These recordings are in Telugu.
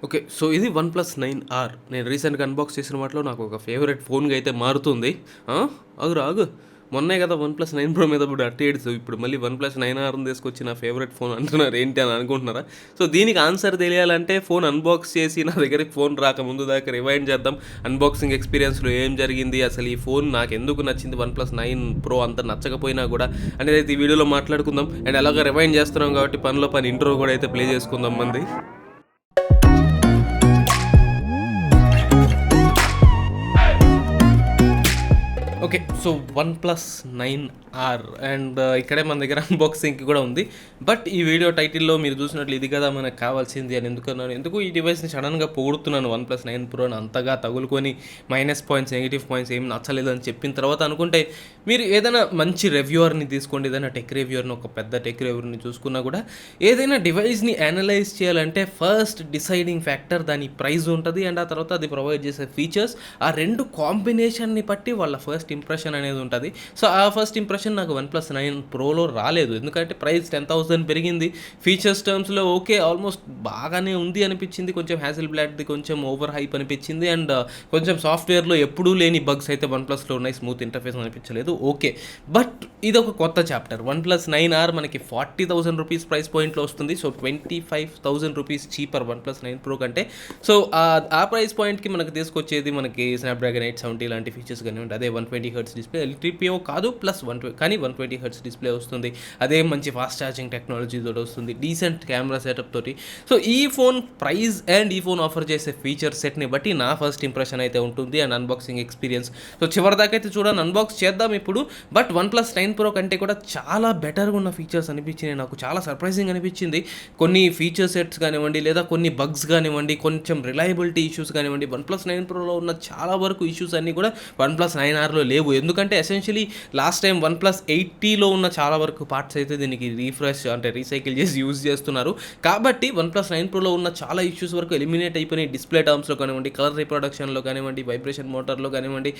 ఓకే. సో, ఇది వన్‌ప్లస్ 9R. నేను రీసెంట్‌గా అన్బాక్స్ చేసిన వాటిలో నాకు ఒక ఫేవరెట్ ఫోన్‌గా అయితే మారుతుంది. ఆ! ఆగురా ఆగు. మొన్నే కదా వన్‌ప్లస్ 9 ప్రో మీద పడి అట్టే ఏడుసావు. ఇప్పుడు మళ్ళీ వన్‌ప్లస్ 9Rని తీసుకొచ్చి నా ఫేవరెట్ ఫోన్ అంటున్నారు ఏంటి అని అనుకుంటున్నారా? సో, దీనికి ఆన్సర్ తెలియాలంటే ఫోన్ అన్బాక్స్ చేసి నా దగ్గరికి ఫోన్ రాకముందు దాకా రివైండ్ చేద్దాం. అన్బాక్సింగ్ ఎక్స్‌పీరియన్స్‌లో ఏం జరిగింది? అసలు ఈ ఫోన్ నాకెందుకు నచ్చింది? వన్‌ప్లస్ 9 ప్రో అంత నచ్చకపోయినా కూడా అనేదైతే ఈ వీడియోలో మాట్లాడుకుందాం. అండ్ ఎలాగో రివైండ్ చేస్తున్నాం కాబట్టి పనిలో పని ఇంట్రో కూడా అయితే ప్లే చేసుకుందాం మంది. Okay. So, OnePlus 9R and ఇక్కడే మన దగ్గర అన్బాక్సింగ్‌కి కూడా ఉంది. బట్ ఈ వీడియో టైటిల్‌లో మీరు చూసినట్లు ఇది కదా మనకు కావాల్సింది అని ఎందుకన్నాను. ఎందుకు ఈ డివైస్‌ని సడన్‌గా పొగుడుతున్నాను వన్‌ప్లస్ 9 ప్రోని అంతగా తగులుకొని మైనస్ పాయింట్స్, నెగెటివ్ పాయింట్స్ ఏమి నచ్చలేదని చెప్పిన తర్వాత అనుకుంటే మీరు ఏదైనా మంచి రివ్యూవర్‌ని తీసుకోండి. ఏదైనా టెక్ రివ్యూవర్‌ని ఒక పెద్ద టెక్ రివ్యూవర్‌ని చూసుకున్నా కూడా ఏదైనా డివైస్‌ని అనలైజ్ చేయాలంటే ఫస్ట్ డిసైడింగ్ ఫ్యాక్టర్ దాని ప్రైస్ ఉంటది. అండ్ ఆ తర్వాత అది ప్రొవైడ్ చేసే ఫీచర్స్ ఆ 2 కాంబినేషన్‌ని బట్టి వాళ్ళ ఫస్ట్ ఇంప్రెషన్ అనేది ఉంటది. సో, ఆ ఫస్ట్ ఇంప్రెషన్ నాకు వన్‌ప్లస్ 9 ప్రోలో రాలేదు. ఎందుకంటే ప్రైస్ 10,000 పెరిగింది. Features టర్మ్స్‌లో okay. ఆల్మోస్ట్ బాగానే ఉంది అనిపించింది. కొంచెం హ్యాసెల్‌బ్లాడ్‌ది కొంచెం ఓవర్ హైప్ అనిపించింది. అండ్ కొంచెం సాఫ్ట్‌వేర్‌లో ఎప్పుడూ లేని బగ్స్ అయితే వన్‌ప్లస్‌లో ఉన్నాయి. స్మూత్ ఇంటర్ఫేస్ అనిపించలేదు. ఓకే. బట్ ఇదొక కొత్త చాప్టర్. వన్‌ప్లస్ 9R మనకి 40,000 రూపీస్ ప్రైస్ పాయింట్‌లో వస్తుంది. So, 25,000 rupees cheaper OnePlus 9 pro కంటే. సో, ఆ ప్రైస్ పాయింట్‌కి మనకు తీసుకొచ్చేది మనకి స్నాప్‌డ్రాగన్ 870 లాంటి ఫీచర్స్ కానివ్వండి. అదే 120 హెర్ట్జ్ డిస్ప్లే ఎల్‌టిపిఓ కాదు ప్లస్ 120 హెర్ట్జ్ డిస్ప్లే వస్తుంది. అదే మంచి ఫాస్ట్ ఛార్జింగ్ టెక్నాలజీ తోటి వస్తుంది. డీసెంట్ కెమెరా సెటప్ తోటి. సో, ఈ ఫోన్ ప్రైస్ అండ్ ఈ ఫోన్ ఆఫర్ చేసే ఫీచర్ సెట్‌ని బట్టి నా ఫస్ట్ ఇంప్రెషన్ అయితే ఉంటుంది. And unboxing experience. సో, చివరిదాకా అయితే చూడండి, అన్బాక్స్ చేద్దాం ఇప్పుడు. బట్ వన్‌ప్లస్ 9 ప్రో కంటే కూడా చాలా బెటర్‌గా ఉన్న ఫీచర్స్ అనిపించినాయి నాకు. చాలా సర్ప్రైజింగ్ అనిపించింది. కొన్ని ఫీచర్ సెట్స్ కానివ్వండి, లేదా కొన్ని బగ్స్ కానివ్వండి, కొంచెం రిలయబిలిటీ ఇష్యూస్ కానివ్వండి, వన్‌ప్లస్ 9 ప్రోలో ఉన్న చాలా వరకు ఇష్యూస్ అన్నీ కూడా వన్‌ప్లస్ 9Rలో లేవు. ఎందుకంటే ఎసెన్షియలీ లాస్ట్ టైం వన్‌ప్లస్ 80లో ఉన్న చాలా వరకు పార్ట్స్ అయితే దీనికి రీఫ్రెష్ అంటే రీసైకిల్ చేసి యూజ్ చేస్తున్నారు. కాబట్టి వన్‌ప్లస్ 9 ప్రోలో ఉన్న చాలా ఇష్యూస్ వరకు ఎలిమినేట్ అయిపోయినాయి. డిస్ప్లే టర్మ్స్‌లో కానివ్వండి, కలర్ రీప్రొడక్షన్‌లో కానివ్వండి, వైబ్రేషన్ మోటార్‌లో కానివ్వండి,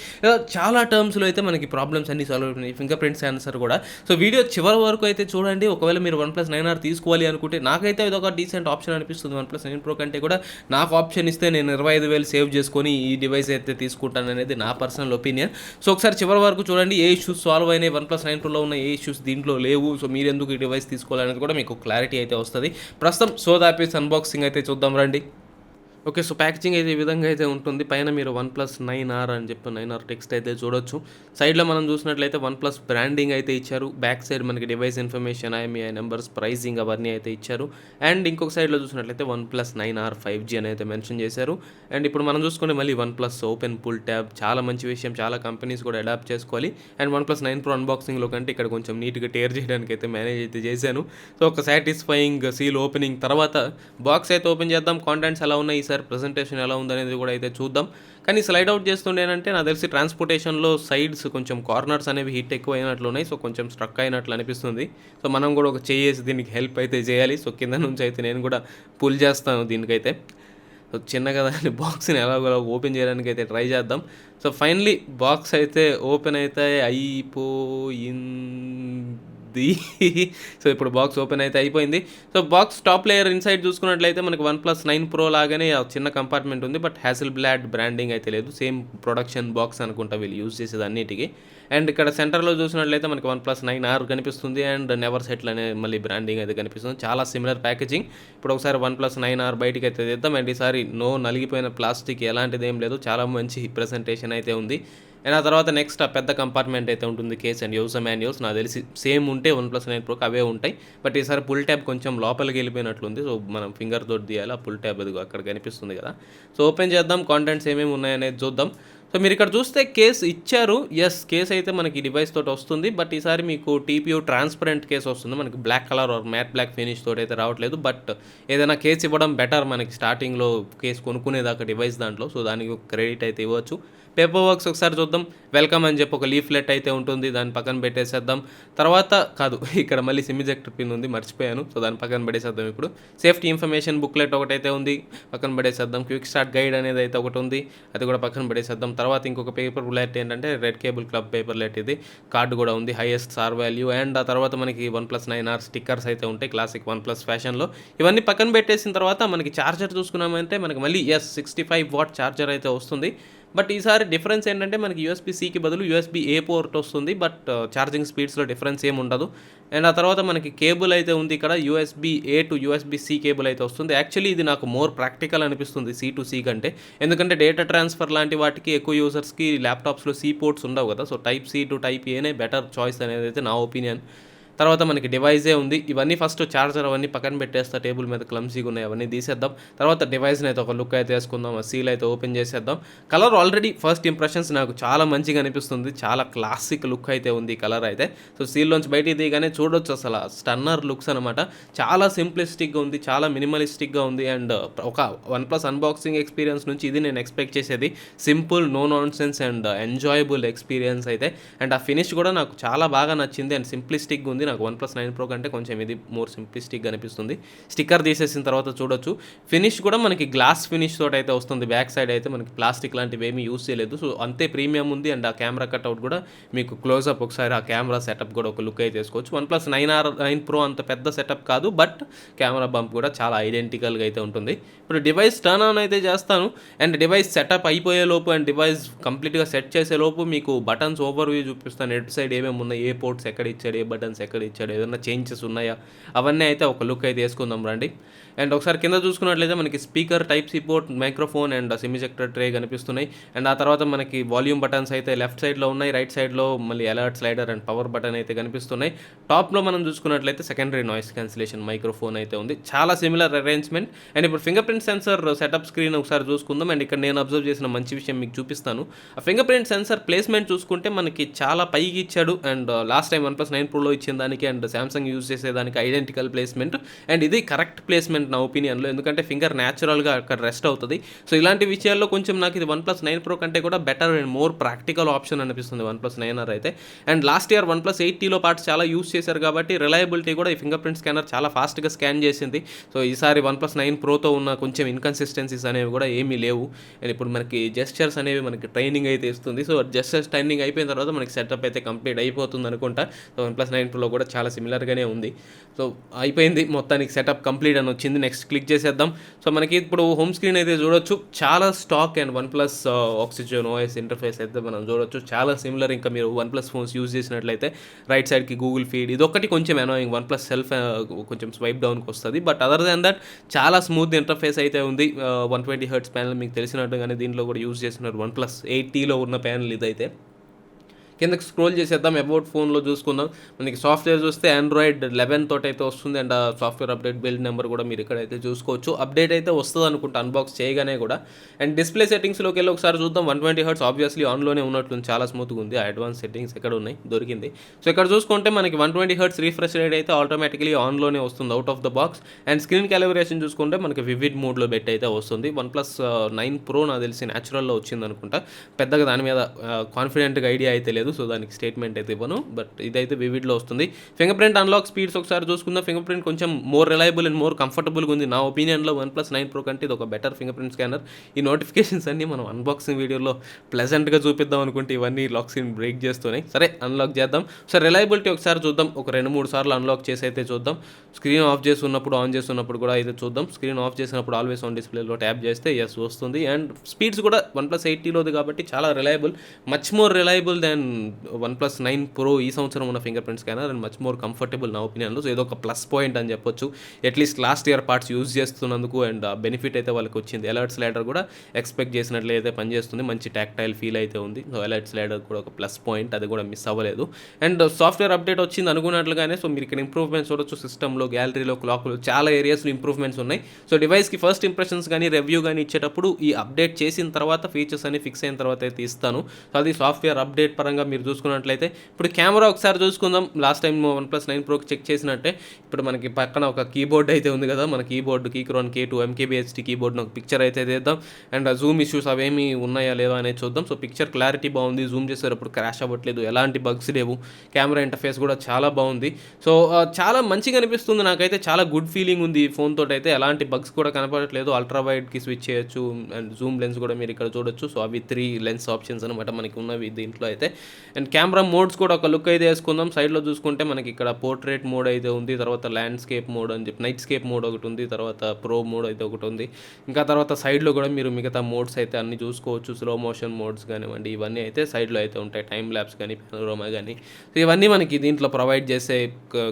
చాలా టర్మ్స్‌లో అయితే మనకి ప్రాబ్లమ్స్ అన్నీ సాల్వ్ అయిపోయినాయి. ఫింగర్ ప్రింట్ సెన్సార్ కూడా. సో, వీడియో చివరి వరకు అయితే చూడండి. ఒకవేళ మీరు వన్‌ప్లస్ 9R తీసుకోవాలి అనుకుంటే నాకైతే ఇదొక డీసెంట్ ఆప్షన్ అనిపిస్తుంది. వన్‌ప్లస్ 9 ప్రో కంటే కూడా నాకు ఆప్షన్ ఇస్తే నేను 25,000 సేవ్ చేసుకొని ఈ డివైస్ అయితే తీసుకుంటాననేది నా పర్సనల్ ఒపీనియన్. సో, ఒకసారి చివరి వరకు చూడండి. ఏ ఇష్యూస్ సాల్వ్ అయినాయి, వన్‌ప్లస్ 9 ప్రోలో ఉన్న ఏ ఇష్యూస్ దీంట్లో లేవు. సో, మీరెందుకు ఈ డివైస్ తీసుకోవాలనేది కూడా మీకు క్లారిటీ అయితే వస్తుంది. ప్రస్తుతం సోదాపేసి అన్బాక్సింగ్ అయితే చూద్దాం రండి. ఓకే. సో, ప్యాకేజింగ్ అయితే ఈ విధంగా అయితే ఉంటుంది. పైన మీరు వన్‌ప్లస్ 9R అని చెప్పి 9R టెక్స్ట్ అయితే చూడొచ్చు. సైడ్‌లో మనం చూసినట్లయితే వన్‌ప్లస్ బ్రాండింగ్ అయితే ఇచ్చారు. బ్యాక్ సైడ్ మనకి device information, IMEI numbers, pricing అవన్నీ అయితే ఇచ్చారు. అండ్ ఇంకొక సైడ్‌లో చూసినట్లయితే వన్‌ప్లస్ 9R 5G అని అయితే మెన్షన్ చేశారు. అండ్ ఇప్పుడు మనం చూసుకుంటే మళ్ళీ వన్‌ప్లస్ ఓపెన్ పుల్ ట్యాబ్ చాలా మంచి విషయం. చాలా కంపెనీస్ కూడా అడాప్ట్ చేసుకోవాలి. అండ్ వన్‌ప్లస్ 9 ప్రో అన్బాక్సింగ్‌లో కంటే ఇక్కడ కొంచెం నీట్‌గా టేర్ చేయడానికి అయితే మేనేజ్ అయితే చేశాను. సో, ఒక సాటిస్ఫైయింగ్ సీల్ ఓపెనింగ్ తర్వాత బాక్స్ అయితే ఓపెన్ చేద్దాం. కాంటెంట్స్ ఎలా ఉన్నాయి, ఈసారి ప్రెజెంటేషన్ ఎలా ఉందనేది కూడా అయితే చూద్దాం. కానీ స్లైడ్ అవుట్ చేస్తుండేనంటే నాకు తెలిసి ట్రాన్స్‌పోర్టేషన్‌లో సైడ్స్ కొంచెం కార్నర్స్ అనేవి హిట్ ఎక్కువైనట్లున్నాయి. సో, కొంచెం స్ట్రక్ అయినట్లు అనిపిస్తుంది. సో, మనం కూడా ఒక చెయ్యేసి దీనికి హెల్ప్ అయితే చేయాలి. సో, కింద నుంచి అయితే నేను కూడా పుల్ చేస్తాను దీనికైతే. సో, చిన్న కదా అని బాక్స్‌ని ఎలాగోలా ఓపెన్ చేయడానికి అయితే ట్రై చేద్దాం. సో, ఫైనల్లీ బాక్స్ అయితే ఓపెన్ అయితే అయిపోయింది. సో, ఇప్పుడు బాక్స్ ఓపెన్ అయితే అయిపోయింది. So, box top layer inside చూసుకున్నట్లయితే మనకి వన్‌ప్లస్ 9 ప్రో లాగానే ఆ చిన్న కంపార్ట్మెంట్ ఉంది. బట్ హ్యాసెల్‌బ్లాడ్ బ్రాండింగ్ అయితే లేదు. సేమ్ ప్రొడక్షన్ బాక్స్ అనుకుంటా వీళ్ళు యూజ్ చేసేది అన్నిటికి. అండ్ ఇక్కడ సెంటర్‌లో చూసినట్లయితే మనకి వన్‌ప్లస్ 9R కనిపిస్తుంది. అండ్ నెవర్ సెటిల్ అనే మళ్ళీ బ్రాండింగ్ అయితే కనిపిస్తుంది. చాలా సిమిలర్ ప్యాకేజింగ్. ఇప్పుడు ఒకసారి వన్‌ప్లస్ 9R బయటికైతే తీద్దాం. అండ్ ఈసారి నో నలిగిపోయిన ప్లాస్టిక్ ఎలాంటిదేం లేదు. చాలా మంచి ప్రెజెంటేషన్ అయితే ఉంది. అండ్ ఆ తర్వాత నెక్స్ట్ ఆ పెద్ద కంపార్ట్మెంట్ అయితే ఉంటుంది. కేస్ అండ్ యూజర్ మాన్యువల్స్ నాకు తెలిసి సేమ్ ఉంటే వన్‌ప్లస్ 9 ప్రోకి అవే ఉంటాయి. బట్ ఈసారి పుల్ ట్యాబ్ కొంచెం లోపలికి వెళ్ళిపోయినట్లుంది. సో, మనం ఫింగర్ తోటి తీయాలి. ఆ పుల్ ట్యాబ్ అదిగో అక్కడ కనిపిస్తుంది కదా. సో, ఓపెన్ చేద్దాం. కాంటెంట్స్ ఏమేమి ఉన్నాయనేది చూద్దాం. సో, మీరు ఇక్కడ చూస్తే కేస్ ఇచ్చారు. యెస్, కేస్ అయితే మనకి డివైస్ తోటి వస్తుంది. బట్ ఈసారి మీకు టీపీయూ ట్రాన్స్పరెంట్ కేస్ వస్తుంది. మనకి black colour or matte black finish తోటి అయితే రావట్లేదు. బట్ ఏదైనా కేస్ ఇవ్వడం బెటర్ మనకి స్టార్టింగ్‌లో కేస్ కొనుక్కునేదాకా డివైస్ దాంట్లో. సో, దానికి క్రెడిట్ అయితే ఇవ్వచ్చు. పేపర్ వర్క్స్ ఒకసారి చూద్దాం. వెల్కమ్ అని చెప్పి ఒక లీఫ్లెట్ అయితే ఉంటుంది. దాన్ని పక్కన పెట్టేసేద్దాం. తర్వాత కాదు, ఇక్కడ మళ్ళీ సిమ్ ఎజెక్టర్ పిన్ ఉంది, మర్చిపోయాను. సో, దాన్ని పక్కన పడేసేద్దాం ఇప్పుడు. సేఫ్టీ ఇన్ఫర్మేషన్ బుక్లెట్ ఒకటైతే ఉంది, పక్కన పడేసేద్దాం. క్విక్ స్టార్ట్ గైడ్ అనేది అయితే ఒకటి ఉంది, అది కూడా పక్కన పడేసేద్దాం. తర్వాత ఇంకొక పేపర్ బుల్లెట్ ఏంటంటే రెడ్ కేబుల్ క్లబ్ పేపర్లెట్ ఇది కార్డు కూడా ఉంది, హైయెస్ట్ సార్ వాల్యూ. అండ్ ఆ తర్వాత మనకి OnePlus 9R స్టిక్కర్స్ అయితే ఉంటాయి క్లాసిక్ OnePlus ఫ్యాషన్లో. ఇవన్నీ పక్కన పెట్టేసిన తర్వాత మనకి ఛార్జర్ చూసుకున్నామంటే మనకి మళ్ళీ 65 వాట్ ఛార్జర్ అయితే వస్తుంది. బట్ ఈసారి డిఫరెన్స్ ఏంటంటే మనకి USB-Cకి బదులు USB-A పోర్ట్ వస్తుంది. బట్ ఛార్జింగ్ స్పీడ్స్లో డిఫరెన్స్ ఏమి ఉండదు. అండ్ ఆ తర్వాత మనకి కేబుల్ అయితే ఉంది ఇక్కడ, USB-A టు USB-C కేబుల్ అయితే వస్తుంది. యాక్చువల్లీ ఇది నాకు మోర్ ప్రాక్టికల్ అనిపిస్తుంది C టు C కంటే, ఎందుకంటే డేటా ట్రాన్స్ఫర్ లాంటి వాటికి ఎక్కువ యూజర్స్కి ల్యాప్టాప్స్లో C పోర్ట్స్ ఉండవు కదా. సో Type-C టు Type-Aనే బెటర్ చాయిస్ అనేది అయితే నా ఒపీనియన్. తర్వాత మనకి డివైజే ఉంది. ఇవన్నీ ఫస్ట్ ఛార్జర్ అవన్నీ పక్కన పెట్టేస్తా, టేబుల్ మీద క్లమ్సీగా ఉన్నాయి అవన్నీ తీసేద్దాం. తర్వాత డివైస్ని అయితే ఒక లుక్ అయితే వేసుకుందాం, ఆ సీల్ అయితే ఓపెన్ చేసేద్దాం. కలర్ ఆల్రెడీ ఫస్ట్ ఇంప్రెషన్స్ నాకు చాలా మంచిగా అనిపిస్తుంది, చాలా క్లాసిక్ లుక్ అయితే ఉంది కలర్ అయితే. సో సీల్లోంచి బయటికి దిగానే చూడొచ్చు అసలు స్టన్నర్ లుక్స్ అనమాట. చాలా సింప్లిస్టిక్గా ఉంది, చాలా మినిమలిస్టిక్గా ఉంది. అండ్ ఒక OnePlus అన్బాక్సింగ్ ఎక్స్పీరియన్స్ నుంచి ఇది నేను ఎక్స్పెక్ట్ చేసేది, simple, no non sense and enjoyable experience అయితే. అండ్ ఆ ఫినిష్ కూడా నాకు చాలా బాగా నచ్చింది అండ్ సింప్లిస్టిక్గా ఉంది. నాకు OnePlus 9 Pro కంటే కొంచెం ఇది మోర్ సింప్లిస్టిక్గా అనిపిస్తుంది. స్టిక్కర్ తీసేసిన తర్వాత చూడొచ్చు, ఫినిష్ కూడా మనకి గ్లాస్ ఫినిష్ తోటి అయితే వస్తుంది. బ్యాక్ సైడ్ అయితే మనకి ప్లాస్టిక్ లాంటివి ఏమీ యూస్ చేయలేదు. సో అంతే ప్రీమియం ఉంది. అండ్ ఆ కెమెరా కట్అవుట్ కూడా మీకు క్లోజ్అప్ ఒకసారి ఆ కెమెరా సెటప్ కూడా ఒక లుక్ అయితే చేసుకోవచ్చు. OnePlus 9 Pro అంత పెద్ద సెటప్ కాదు, బట్ కెమెరా బంప్ కూడా చాలా ఐడెంటికల్గా అయితే ఉంటుంది. ఇప్పుడు డివైస్ టర్న్ ఆన్ అయితే చేస్తాను. అండ్ డివైస్ సెటప్ అయిపోయే లోపు అండ్ డివైస్ కంప్లీట్గా సెట్ చేసే లోపు మీకు బటన్స్ ఓవర్ వ్యూ చూపిస్తాను. ఎటు సైడ్ ఏమేమి ఉన్నాయి, ఏ పోర్ట్స్ ఎక్కడ ఇచ్చాడు, ఏ బటన్స్ ఎక్కడ ఇచ్చాడు, ఏదైనా చేంజెస్ ఉన్నాయా, అవన్నీ అయితే ఒక లుక్ అయితే వేసుకుందాం రండి. అండ్ ఒకసారి కింద చూసుకున్నట్లయితే మనకి speaker, Type-C port, microphone and SIM ejector tray కనిపిస్తున్నాయి. అండ్ ఆ తర్వాత మనకి వాల్యూమ్ బటన్స్ అయితే లెఫ్ట్ సైడ్లో ఉన్నాయి, రైట్ సైడ్లో మళ్ళీ alert slider and power button అయితే కనిపిస్తున్నాయి. టాప్లో మనం చూసుకున్నట్లయితే సెకండరీ నాయిస్ క్యాన్సిలేషన్ మైక్రోఫోన్ అయితే ఉంది. చాలా సిమిలర్ అరేంజ్మెంట్. అండ్ ఇప్పుడు finger print sensor setup screen ఒకసారి చూసుకుందాం. అండ్ ఇక్కడ నేను అబ్జర్వ్ చేసిన మంచి విషయం మీకు చూపిస్తాను. ఆ ఫింగర్ ప్రింట్ సెన్సర్ ప్లేస్మెంట్ చూసుకుంటే మనకి చాలా పైకి ఇచ్చాడు. అండ్ లాస్ట్ టైం OnePlus 9 Proలో ఇచ్చిన దానికి అండ్ Samsung యూజ్ చేసేదానికి ఐడెంటికల్ ప్లేస్మెంట్. అండ్ ఇది కరెక్ట్ ప్లేస్మెంట్ నా ఒపీనియన్లో, ఎందుకంటే ఫింగర్ న్యాచురల్గా అక్కడ రెస్ట్ అవుతుంది. సో ఇలాంటి విషయాల్లో కొంచెం నాకు ఇది OnePlus 9 Pro కంటే కూడా better and more practical option అనిపిస్తుంది OnePlus 9R అయితే. అండ్ లాస్ట్ ఇయర్ OnePlus 8Tలో పార్ట్స్ చాలా యూస్ చేశారు కాబట్టి రిలయబిలిటీ కూడా ఈ ఫింగర్ ప్రింట్ స్కానర్ చాలా ఫాస్ట్గా స్కాన్ చేసింది. సో ఈసారి OnePlus 9 Proతో ఉన్న కొంచెం ఇన్కన్సిస్టెన్సీస్ అనేవి కూడా ఏమీ లేవు. అండ్ ఇప్పుడు మనకి జెస్చర్స్ అనేవి మనకి ట్రైనింగ్ అయితే ఇస్తుంది. సో జెస్చర్స్ ట్రైనింగ్ అయిపోయిన తర్వాత మనకి సెటప్ అయితే కంప్లీట్ అయిపోతుంది అనుకుంటా. సో OnePlus 9 Pro కూడా చాలా సిమిలర్గానే ఉంది. సో అయిపోయింది, మొత్తానికి సెటప్ కంప్లీట్ అని వచ్చింది. నెక్స్ట్ క్లిక్ చేసేద్దాం. సో మనకి ఇప్పుడు హోమ్ స్క్రీన్ అయితే చూడొచ్చు, చాలా stock and OnePlus Oxygen OS interface అయితే మనం చూడొచ్చు, చాలా సిమిలర్. ఇంకా మీరు OnePlus ఫోన్స్ యూజ్ చేసినట్లయితే రైట్ సైడ్కి గూగుల్ ఫీడ్, ఇదొక్కటి కొంచెం అనోయింగ్, OnePlus సెల్ఫ్ కొంచెం స్వైప్ డౌన్కి వస్తుంది. బట్ అదర్ దాన్ దట్ చాలా స్మూత్ ఇంటర్ఫేస్ అయితే ఉంది. 120 Hz ప్యానల్ మీకు తెలిసినట్టుగానే దీంట్లో కూడా యూజ్ చేస్తున్నారు. OnePlus 8Tలో ఉన్న ప్యానల్ ఇదైతే. కిందకి స్క్రోల్ చేసేద్దాం, అబౌట్ ఫోన్లో చూసుకుందాం. మనకి సాఫ్ట్వేర్ చూస్తే Android 11 తోటి అయితే వస్తుంది. అండ్ ఆ సాఫ్ట్వేర్ అప్డేట్ బిల్డ్ నెంబర్ కూడా మీరు ఇక్కడైతే చూసుకోవచ్చు. అప్డేట్ అయితే వస్తుంది అనుకుంటా అన్బాక్స్ చేయగానే కూడా. అండ్ డిస్ప్లే సెట్టింగ్స్లోకి వెళ్ళి ఒకసారి చూద్దాం. 120 Hz ఆబ్వియస్లీ ఆన్లోనే ఉన్నట్లుంది, చాలా స్మూత్గా ఉంది. అడ్వాన్స్ సెట్టింగ్స్ ఎక్కడ ఉన్నాయి, దొరికింది. సో ఇక్కడ చూసుకుంటే మనకి 120 Hz రీఫ్రెష్ రేట్ అయితే ఆటోమేటిక్లీ ఆన్లోనే వస్తుంది out of the box. And screen calibration చూసుకుంటే మనకి వివిడ్ మోడ్లో పెట్టి అయితే వస్తుంది. OnePlus 9 Pro నాకు తెలిసి న్యాచురల్లో వచ్చింది అనుకుంటా, పెద్దగా దాని మీద కాన్ఫిడెంట్గా ఐడియా అయితే లేదు. సో దానికి స్టేట్మెంట్ అయితే ఇవ్వను, బట్ ఇదైతే వివిడ్లో వస్తుంది. ఫింగర్ ప్రింట్ అన్లాక్ స్పీడ్స్ ఒకసారి చూసుకుందాం. ఫింగర్ ప్రింట్ కొంచెం మోర్ రిలయబుల్ అండ్ మోర్ కంఫర్టబుల్గా ఉంది నా ఒపీనియన్లో. OnePlus 9 Pro కంటే ఇది ఒక బెటర్ ఫింగర్ ప్రింట్ స్కానర్. ఈ నోటిఫికేషన్స్ అన్నీ మనం అన్బాక్సింగ్ వీడియోలో ప్లెజెంట్గా చూపిద్దాం అనుకుంటే ఇవన్నీ లాక్ స్క్రీన్ బ్రేక్ చేస్తున్నాయి. సరే అన్లాక్ చేద్దాం. సో రిలయబిలిటీ ఒకసారి చూద్దాం, ఒక 2-3 సార్లు అన్లాక్ చేసి అయితే చూద్దాం. స్క్రీన్ ఆఫ్ చేస్తున్నప్పుడు, ఆన్ చేస్తున్నప్పుడు కూడా అయితే చూద్దాం. స్క్రీన్ ఆఫ్ చేసినప్పుడు ఆల్వేస్ ఆన్ డిస్ప్లేలో ట్యాప్ చేస్తే ఎస్ వస్తుంది. అండ్ స్పీడ్స్ కూడా OnePlus 8Tలోది కాబట్టి చాలా reliable, much more reliable then OnePlus 9 Pro ఈ సంవత్సరం ఉన్న fingerprint scanner. And much more comfortable నా ఒపీనియన్లో. సో ఏదో ఒక ప్లస్ పాయింట్ అని చెప్పొచ్చు, at least last year parts use చేస్తున్నందుకు. అండ్ బెనిఫిట్ అయితే వాళ్ళకి వచ్చింది. అలర్ట్ స్లైడర్ కూడా ఎక్స్పెక్ట్ చేసినట్లయితే పనిచేస్తుంది, మంచి టాక్టైల్ ఫీల్ అయితే ఉంది. సో అలర్ట్ స్లైడర్ కూడా ఒక ప్లస్ పాయింట్, అది కూడా మిస్ అవ్వలేదు. అండ్ సాఫ్ట్వేర్ అప్డేట్ వచ్చింది అనుకున్నట్లుగానే. సో మీరు ఇక్కడ ఇంప్రూవ్మెంట్స్ చూడొచ్చు, సిస్టంలో, గ్యాలరీలో, క్లాక్లో చాలా ఏరియాస్లో ఇంప్రూవ్మెంట్స్ ఉన్నాయి. సో డివైస్కి ఫస్ట్ ఇంప్రెషన్స్ కానీ రివ్యూ కానీ ఇచ్చేటప్పుడు ఈ అప్డేట్ చేసిన తర్వాత ఫీచర్స్ అన్ని ఫిక్స్ అయిన తర్వాత అయితే ఇస్తాను. సో అది సాఫ్ట్వేర్ అప్డేట్ పరంగా మీరు చూసుకున్నట్లయితే. ఇప్పుడు కెమెరా ఒకసారి చూసుకుందాం. లాస్ట్ టైం OnePlus 9 Proకి చెక్ చేసినట్టే ఇప్పుడు మనకి పక్కన ఒక కీబోర్డ్ అయితే ఉంది కదా, మన కీబోర్డ్ కీక్రాన్ K2 MKBHD కీబోర్డ్ని ఒక పిక్చర్ అయితే తీద్దాం. అండ్ జూమ్ ఇష్యూస్ అవేమి ఉన్నాయా లేదా అనేది చూద్దాం. సో పిక్చర్ క్లారిటీ బాగుంది, జూమ్ చేసేటప్పుడు క్రాష్ అవ్వట్లేదు, ఎలాంటి బగ్స్ లేవు, కెమెరా ఇంటర్ఫేస్ కూడా చాలా బాగుంది. సో చాలా మంచిగా అనిపిస్తుంది నాకైతే, చాలా గుడ్ ఫీలింగ్ ఉంది ఈ ఫోన్ తోటి అయితే. ఎలాంటి బగ్స్ కూడా కనపడట్లేదు. అల్ట్రా వైడ్కి స్విచ్ చేయొచ్చు అండ్ జూమ్ లెన్స్ కూడా మీరు ఇక్కడ చూడొచ్చు. సో అవి 3 లెన్స్ ఆప్షన్స్ అనమాట మనకి ఉన్నవి దీంట్లో అయితే. అండ్ కెమెరా మోడ్స్ కూడా ఒక లుక్ అయితే వేసుకుందాం. సైడ్లో చూసుకుంటే మనకి ఇక్కడ పోర్ట్రేట్ మోడ్ అయితే ఉంది, తర్వాత ల్యాండ్స్కేప్ మోడ్ అని చెప్పి నైట్ స్కేప్ మోడ్ ఒకటి ఉంది, తర్వాత ప్రో మోడ్ అయితే ఒకటి ఉంది. ఇంకా తర్వాత సైడ్లో కూడా మీరు మిగతా మోడ్స్ అయితే అన్ని చూసుకోవచ్చు. స్లో మోషన్ మోడ్స్ కానివ్వండి, ఇవన్నీ అయితే సైడ్లో అయితే ఉంటాయి. టైం ల్యాప్స్ కానీ పెనోరమా కానీ, సో ఇవన్నీ మనకి దీంట్లో ప్రొవైడ్ చేసే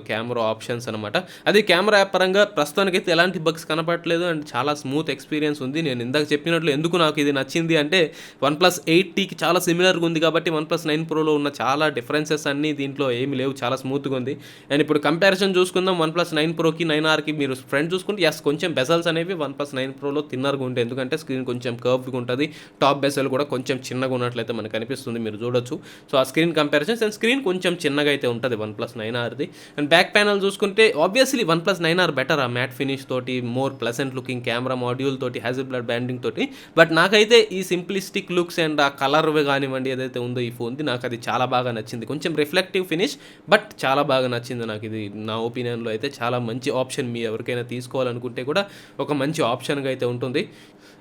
కెమెరా ఆప్షన్స్ అనమాట. అది కెమెరా యాప్ పరంగా ప్రస్తుతానికైతే ఎలాంటి బగ్స్ కనపడట్లేదు అండ్ చాలా స్మూత్ ఎక్స్పీరియన్స్ ఉంది. నేను ఇందాక చెప్పినట్లు ఎందుకు నాకు ఇది నచ్చింది అంటే OnePlus 8Tకి చాలా సిమిలర్గా ఉంది కాబట్టి OnePlus 9 Proలో ఉన్న చాలా డిఫరెన్సెస్ అన్నీ దీంట్లో ఏమి లేవు, చాలా స్మూత్గా ఉంది. అండ్ ఇప్పుడు కంపారిజన్ చూసుకుందాం OnePlus 9 Proకి 9Rకి. మీరు ఫ్రంట్ చూసుకుంటే కొంచెం బెజల్స్ అనేవి OnePlus 9 Proలో తిన్నర్గా ఉంటాయి, ఎందుకంటే స్క్రీన్ కొంచెం కర్వ్డ్గా ఉంటుంది. టాప్ బెజల్ కూడా కొంచెం చిన్నగా ఉన్నట్లయితే మనకు అనిపిస్తుంది, మీరు చూడొచ్చు. సో ఆ స్క్రీన్ కంపారిజన్స్ అండ్ స్క్రీన్ కొంచెం చిన్నగా అయితే ఉంటుంది OnePlus 9Rది. అండ్ బ్యాక్ ప్యానల్ చూసుకుంటే ఆబ్వియస్లీ OnePlus 9R బెటర్, ఆ మ్యాట్ ఫినిష్ తోటి, more pleasant looking camera module తోటి, హ్యాజల్బ్లడ్ బ్యాండింగ్ తోటి. బట్ నాకైతే ఈ సింప్లిస్టిక్ లుక్స్ అండ్ ఆ కలర్ కానివ్వండి ఏదైతే ఉందో ఈ ఫోన్ది, నాకు అది చాలా బాగా నచ్చింది. కొంచెం రిఫ్లెక్టివ్ ఫినిష్, బట్ చాలా బాగా నచ్చింది నాకు ఇది. నా ఒపీనియన్లో అయితే చాలా మంచి ఆప్షన్, మీ ఎవరికైనా తీసుకోవాలనుకుంటే కూడా ఒక మంచి ఆప్షన్గా అయితే ఉంటుంది.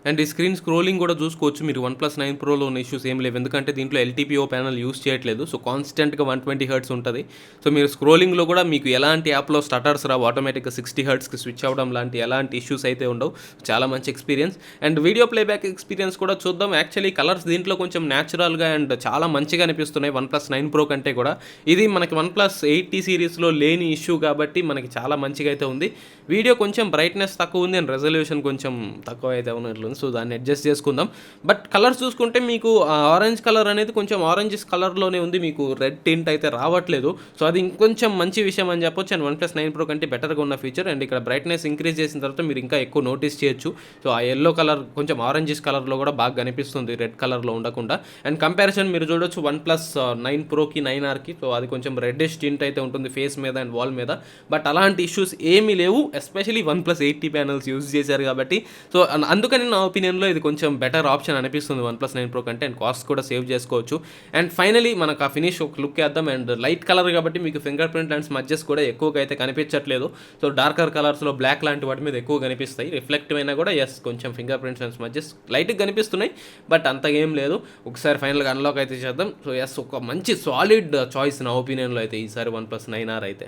అండ్ ఈ స్క్రీన్ స్క్రోలింగ్ కూడా చూసుకోవచ్చు మీరు. OnePlus 9 Proలో ఉన్న ఇష్యూస్ ఏం లేవు, ఎందుకంటే దీంట్లో LTPO ప్యానల్ యూస్ చేయట్లేదు. సో కాన్స్టెంట్గా 120 Hz ఉంటుంది. సో మీరు స్క్రోలింగ్లో కూడా మీకు ఎలాంటి యాప్లో స్టటర్స్ రావు, ఆటోమేటిక్గా 60 Hzకి స్విచ్ అవ్వడం లాంటి ఎలాంటి ఇష్యూస్ అయితే ఉండవు. చాలా మంచి experience. And video playback experience కూడా చూద్దాం. యాక్చువల్లీ కలర్స్ దీంట్లో కొంచెం న్యాచురల్గా అండ్ చాలా మంచిగా అనిపిస్తున్నాయి OnePlus 9 Pro కంటే కూడా. ఇది మనకి OnePlus 8T సిరీస్లో లేని ఇష్యూ కాబట్టి మనకి చాలా మంచిగా అయితే ఉంది. వీడియో కొంచెం బ్రైట్నెస్ తక్కువ ఉంది అండ్ రెజల్యూషన్ కొంచెం తక్కువ అయితే ఉన్నట్లుంది. సో దాన్ని అడ్జస్ట్ చేసుకుందాం. బట్ కలర్స్ చూసుకుంటే మీకు ఆరెంజ్ కలర్ అనేది కొంచెం ఆరెంజ్ కలర్లోనే ఉంది, మీకు రెడ్ టింట్ అయితే రావట్లేదు. సో అది ఇంకొంచెం మంచి విషయం అని చెప్పొచ్చు. అండ్ OnePlus 9 Pro కంటే బెటర్గా ఉన్న ఫీచర్. అండ్ ఇక్కడ బ్రైట్నెస్ ఇంక్రీజ్ చేసిన తర్వాత మీరు ఇంకా ఎక్కువ నోటీస్ చేయొచ్చు. సో ఆ ఎల్లో కలర్ కొంచెం ఆరెంజిష్ కలర్లో కూడా బాగా కనిపిస్తుంది, రెడ్ కలర్లో ఉండకుండా. అండ్ కంపారిజన్ మీరు చూడొచ్చు OnePlus 9 Proకి 9Rకి. సో అది కొంచెం రెడ్డిష్ టింట్ అయితే ఉంటుంది ఫేస్ మీద అండ్ వాల్ మీద. బట్ అలాంటి ఇష్యూస్ ఏమీ లేవు, especially OnePlus 8T panels use చేశారు కాబట్టి. సో అందుకని నా ఒపీనియన్లో ఇది కొంచెం బెటర్ ఆప్షన్ అనిపిస్తుంది OnePlus 9 Pro కంటే. అండ్ కాస్ట్ కూడా సేవ్ చేసుకోవచ్చు. అండ్ ఫైనలీ మనకు ఆ ఫినిష్ ఒక లుక్ వేద్దాం. అండ్ లైట్ కలర్ కాబట్టి మీకు ఫింగర్ ప్రింట్ అండ్ స్మడ్జెస్ కూడా ఎక్కువగా అయితే కనిపించట్లేదు. సో డార్కర్ కలర్స్లో బ్లాక్ లాంటి వాటి మీద ఎక్కువ కనిపిస్తాయి. రిఫ్లెక్టివ్ అయినా కూడా కొంచెం ఫింగర్ ప్రింట్స్ అండ్ స్మడ్జెస్ లైట్గా కనిపిస్తున్నాయి, బట్ అంతగా ఏం లేదు. ఒకసారి ఫైనల్గా అన్లాక్ అయితే చేద్దాం. సో ఒక మంచి సాలిడ్ చాయిస్ నా ఒపీనియన్లో అయితే ఈసారి OnePlus 9R అయితే.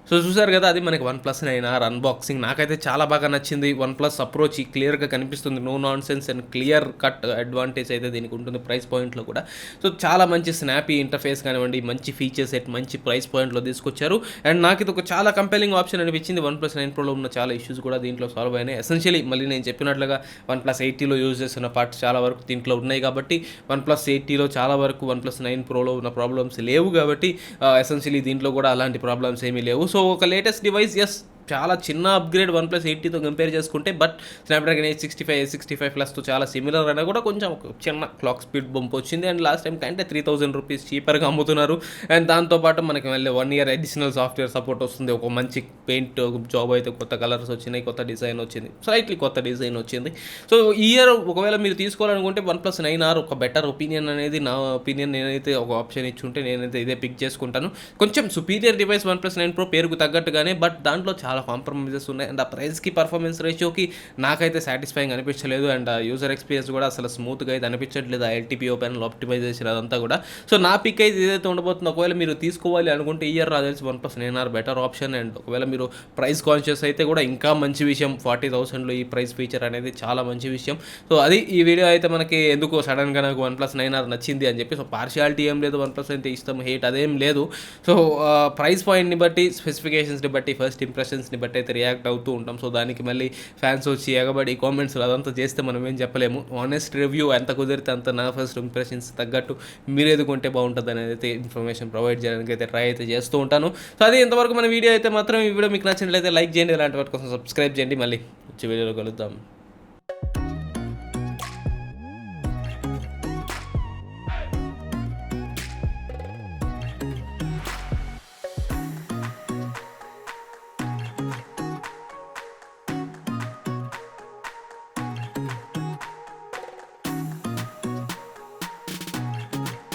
సో చూసారు కదా, అది మనకి OnePlus 9R అన్బాక్సింగ్. నాకైతే చాలా బాగా నచ్చింది. OnePlus అప్రోచ్ క్లియర్గా కనిపిస్తుంది, no non sense and clear cut advantage అయితే దీనికి ఉంటుంది ప్రైస్ పాయింట్లో కూడా. సో చాలా మంచి స్నాపీ ఇంటర్ఫేస్ కానివ్వండి, మంచి ఫీచర్స్ సెట్ మంచి ప్రైస్ పాయింట్లో తీసుకొచ్చారు. అండ్ నాకు ఇది ఒక చాలా కంపెలింగ్ ఆప్షన్ అనిపించింది. OnePlus 9 Proలో ఉన్న చాలా ఇష్యూస్ కూడా దీంట్లో సాల్వ్ అయినాయి. ఎసెన్షియలీ మళ్ళీ నేను చెప్పినట్లుగా OnePlus 8Tలో యూజ్ చేస్తున్న పార్ట్స్ చాలా వరకు దీంట్లో ఉన్నాయి కాబట్టి, OnePlus 8Tలో చాలా వరకు OnePlus 9 Proలో ఉన్న ప్రాబ్లమ్స్ లేవు కాబట్టి ఎసెన్షియలీ దీంట్లో కూడా అలాంటి ప్రాబ్లమ్స్ ఏమీ లేవు. సో ఒక లేటెస్ట్ డివైస్, చాలా చిన్న అప్గ్రేడ్ OnePlus 8Tతో కంపేర్ చేసుకుంటే, బట్ స్నాప్డ్రాగన్ 865 ప్లస్తో చాలా సిమిలర్ అయినా కూడా కొంచెం చిన్న క్లాక్ స్పీడ్ బంప్ వచ్చింది. అండ్ లాస్ట్ టైం కంటే 3000 రూపీస్ చీపర్గా అమ్ముతున్నారు. అండ్ దాంతోపాటు మనకి మళ్ళీ 1 year అడిషనల్ సాఫ్ట్వేర్ సపోర్ట్ వస్తుంది. ఒక మంచి పెయింట్ జాబ్ అయితే, కొత్త కలర్స్ వచ్చినాయి, కొత్త డిజైన్ వచ్చింది, స్లైట్లీ కొత్త డిజైన్ వచ్చింది. సో ఈ ఇయర్ ఒకవేళ మీరు తీసుకోవాలనుకుంటే OnePlus 9R ఒక బెటర్ ఒపీనియన్ అనేది నా ఒపీనియన్. నేనైతే ఒక ఆప్షన్ ఇచ్చుంటే నేనైతే ఇదే పిక్ చేసుకుంటాను. కొంచెం సుపీరియర్ డివైస్ OnePlus 9 Pro పేరుకు తగ్గట్టుగానే, బట్ దాంట్లో చాలా కాంప్రమైజెస్ ఉన్నాయి. అండ్ ఆ ప్రైస్కి పర్ఫార్మెన్స్ రేషియోకి నాకైతే సాటిస్ఫైయింగ్ అనిపించలేదు. అండ్ యూజర్ ఎక్స్పీరియన్స్ కూడా అసలు స్మూత్గా అయితే అనిపించట్లేదు. ఆ LTPO ప్యానల్ ఆప్టిమైజేషన్ అదంతా కూడా. సో నా పిక్ అయితే ఏదైతే ఉండబోతుందో, ఒకవేళ మీరు తీసుకోవాలి అనుకుంటే ఇయర్ నాకు తెలిసి OnePlus 9R better option. And ఒకవేళ మీరు ప్రైస్ కాన్షియస్ అయితే కూడా ఇంకా మంచి విషయం. 40,000లో ఈ ప్రైస్ ఫీచర్ అనేది చాలా మంచి విషయం. సో అది ఈ వీడియో అయితే మనకి ఎందుకు సడన్గా నాకు OnePlus 9R నచ్చింది అని చెప్పి. సో పార్షియాలిటీ ఏం లేదు, OnePlus అయితే ఇష్టం హేట్ అదేం లేదు. సో ప్రైస్ పాయింట్ని బట్టి, స్పెసిఫికేషన్స్ని బట్టి, ఫస్ట్ ఇంప్రెషన్స్ని బట్టి అయితే రియాక్ట్ అవుతూ ఉంటాం. సో దానికి మళ్ళీ ఫ్యాన్స్ వచ్చి ఎగబడి కామెంట్స్ అదంతా చేస్తే మనం ఏం చెప్పలేము. ఆనెస్ట్ రివ్యూ ఎంత కుదిరితే అంత నా ఫస్ట్ ఇంప్రెషన్స్ తగ్గట్టు మీరు ఎదుకుంటే బాగుంటుంది అనేది అయితే ఇన్ఫర్మేషన్ ప్రొవైడ్ చేయడానికి అయితే ట్రై అయితే చేస్తూ ఉంటాను. సో అది ఇంతవరకు మన వీడియో అయితే మాత్రం. ఈ వీడియో మీకు నచ్చినట్లయితే లైక్ చేయండి, ఇలాంటి వాటి కోసం సబ్స్క్రైబ్ చేయండి. మళ్ళీ వచ్చే వీడియోలో కలుద్దాం.